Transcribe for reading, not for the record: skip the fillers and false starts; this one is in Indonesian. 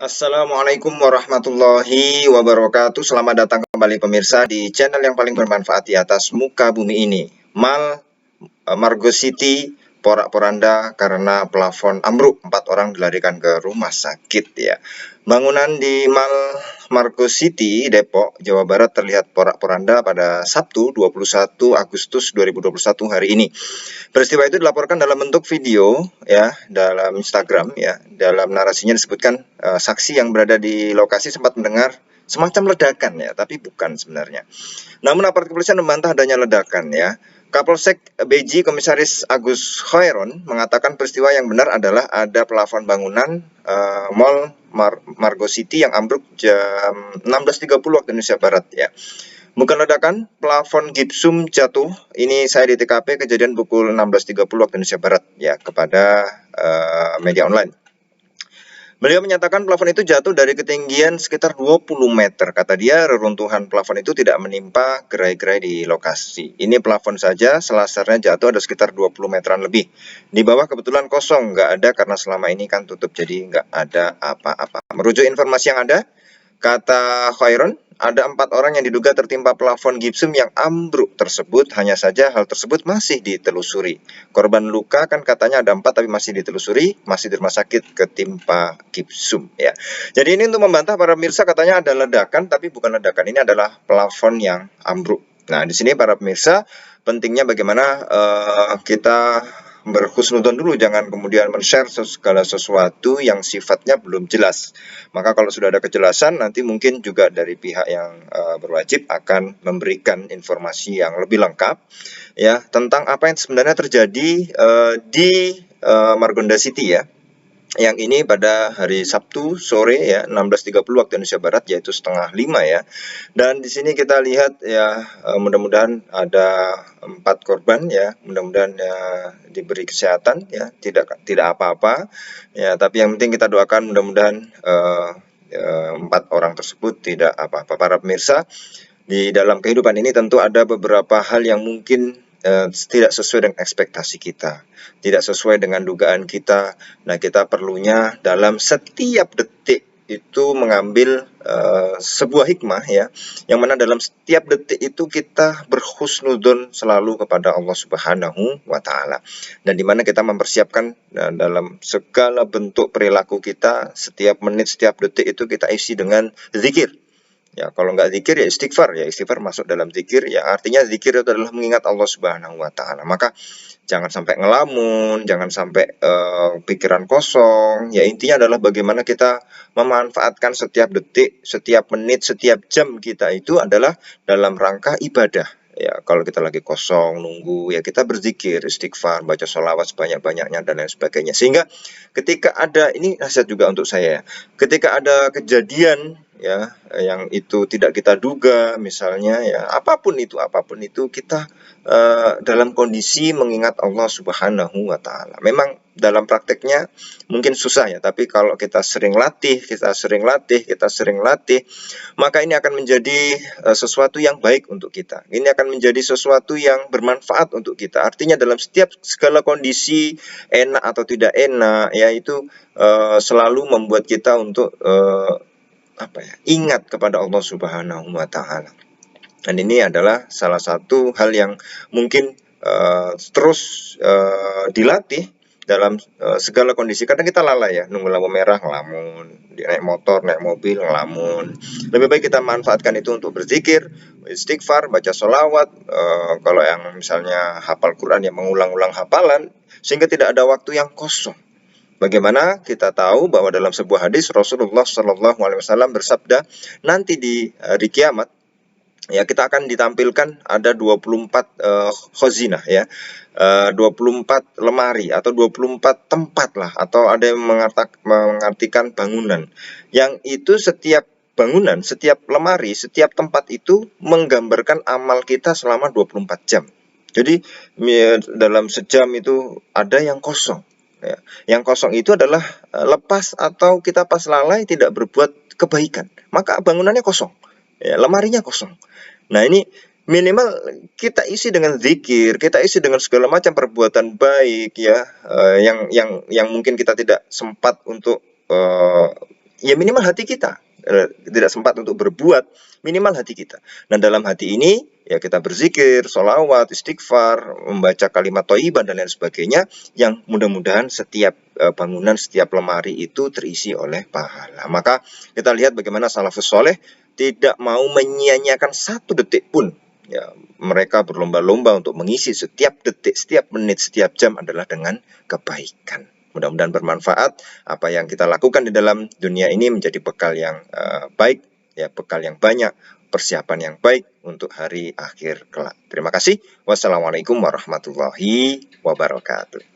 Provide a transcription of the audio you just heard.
Assalamualaikum warahmatullahi wabarakatuh. Selamat datang kembali pemirsa di channel yang paling bermanfaat di atas muka bumi ini. Margo City porak-poranda karena plafon ambruk, 4 orang dilarikan ke rumah sakit ya. Bangunan di Margo City Depok, Jawa Barat terlihat porak-poranda pada Sabtu 21 Agustus 2021 hari ini. Peristiwa itu dilaporkan dalam bentuk video ya, dalam Instagram ya. Dalam narasinya disebutkan saksi yang berada di lokasi sempat mendengar semacam ledakan ya, tapi bukan sebenarnya. Namun aparat kepolisian membantah adanya ledakan ya. Kapolsek Beji Komisaris Agus Khairon mengatakan peristiwa yang benar adalah ada plafon bangunan Mall Margo City yang ambruk jam 16.30 waktu Indonesia Barat ya. Bukan ledakan, plafon gipsum jatuh. Ini saya di TKP kejadian pukul 16.30 waktu Indonesia Barat ya, kepada media online. Beliau menyatakan plafon itu jatuh dari ketinggian sekitar 20 meter. Kata dia, reruntuhan plafon itu tidak menimpa gerai-gerai di lokasi. Ini plafon saja, selasarnya jatuh ada sekitar 20 meteran lebih. Di bawah kebetulan kosong, nggak ada karena selama ini kan tutup, jadi nggak ada apa-apa. Merujuk informasi yang ada, kata Khairon, ada 4 orang yang diduga tertimpa plafon gipsum yang ambruk tersebut. Hanya saja hal tersebut masih ditelusuri. Korban luka kan katanya ada 4 tapi masih ditelusuri, masih di rumah sakit ketimpa gipsum ya. Jadi ini untuk membantah para pemirsa, katanya ada ledakan tapi bukan ledakan, ini adalah plafon yang ambruk. Nah, di sini para pemirsa, pentingnya bagaimana kita berhusnudzon dulu, jangan kemudian men-share segala sesuatu yang sifatnya belum jelas. Maka kalau sudah ada kejelasan, nanti mungkin juga dari pihak yang berwajib akan memberikan informasi yang lebih lengkap ya tentang apa yang sebenarnya terjadi di Margonda City ya. Yang ini pada hari Sabtu sore ya, 16.30 waktu Indonesia Barat, yaitu setengah 5 ya. Dan di sini kita lihat ya, mudah-mudahan ada 4 korban ya, mudah-mudahan ya diberi kesehatan ya, tidak apa-apa ya, tapi yang penting kita doakan mudah-mudahan 4 orang tersebut tidak apa-apa. Para pemirsa, di dalam kehidupan ini tentu ada beberapa hal yang mungkin tidak sesuai dengan ekspektasi kita, tidak sesuai dengan dugaan kita. Nah, kita perlunya dalam setiap detik itu mengambil sebuah hikmah ya, yang mana dalam setiap detik itu kita berhusnudzon selalu kepada Allah Subhanahu wa Ta'ala, dan dimana kita mempersiapkan dalam segala bentuk perilaku kita, setiap menit, setiap detik itu kita isi dengan zikir. Ya, kalau nggak zikir ya istighfar, ya istighfar masuk dalam zikir, ya artinya zikir itu adalah mengingat Allah Subhanahu wa Ta'ala. Maka jangan sampai ngelamun, jangan sampai pikiran kosong. Ya, intinya adalah bagaimana kita memanfaatkan setiap detik, setiap menit, setiap jam kita itu adalah dalam rangka ibadah. Ya, kalau kita lagi kosong, nunggu, ya kita berzikir, istighfar, baca sholawat sebanyak-banyaknya dan lain sebagainya. Sehingga ketika ada, ini nasihat juga untuk saya, ketika ada kejadian ya yang itu tidak kita duga, misalnya ya apapun itu kita dalam kondisi mengingat Allah Subhanahu wa Ta'ala. Memang dalam prakteknya mungkin susah ya, tapi kalau kita sering latih, maka ini akan menjadi sesuatu yang baik untuk kita. Ini akan menjadi sesuatu yang bermanfaat untuk kita. Artinya dalam setiap segala kondisi, enak atau tidak enak, ya itu selalu membuat kita untuk ingat kepada Allah Subhanahu wa Ta'ala. Dan ini adalah salah satu hal yang mungkin terus dilatih dalam segala kondisi. Kadang kita lalai ya, nunggu lampu merah ngelamun, naik motor, naik mobil ngelamun. Lebih baik kita manfaatkan itu untuk berzikir, istighfar, baca sholawat. Kalau yang misalnya hafal Quran, ya mengulang-ulang hafalan, sehingga tidak ada waktu yang kosong. Bagaimana kita tahu bahwa dalam sebuah hadis Rasulullah Shallallahu Alaihi Wasallam bersabda, nanti di hari kiamat ya kita akan ditampilkan ada 24 khazinah ya, 24 lemari atau 24 tempat lah, atau ada yang mengartikan bangunan, yang itu setiap bangunan, setiap lemari, setiap tempat itu menggambarkan amal kita selama 24 jam. Jadi dalam sejam itu ada yang kosong. Ya. Yang kosong itu adalah lepas atau kita pas lalai tidak berbuat kebaikan, maka bangunannya kosong, ya, lemarinya kosong. Nah, ini minimal kita isi dengan zikir, kita isi dengan segala macam perbuatan baik ya, yang mungkin kita tidak sempat untuk ya minimal hati kita tidak sempat untuk berbuat, minimal hati kita. Dan dalam hati ini ya kita berzikir, sholawat, istighfar, membaca kalimat thayyibah dan lain sebagainya, yang mudah-mudahan setiap bangunan, setiap lemari itu terisi oleh pahala. Maka kita lihat bagaimana salafus soleh tidak mau menyia-nyiakan satu detik pun. Ya, mereka berlomba-lomba untuk mengisi setiap detik, setiap menit, setiap jam adalah dengan kebaikan. Mudah-mudahan bermanfaat. Apa yang kita lakukan di dalam dunia ini menjadi bekal yang baik, ya, bekal yang banyak, persiapan yang baik untuk hari akhir kelak. Terima kasih. Wassalamualaikum warahmatullahi wabarakatuh.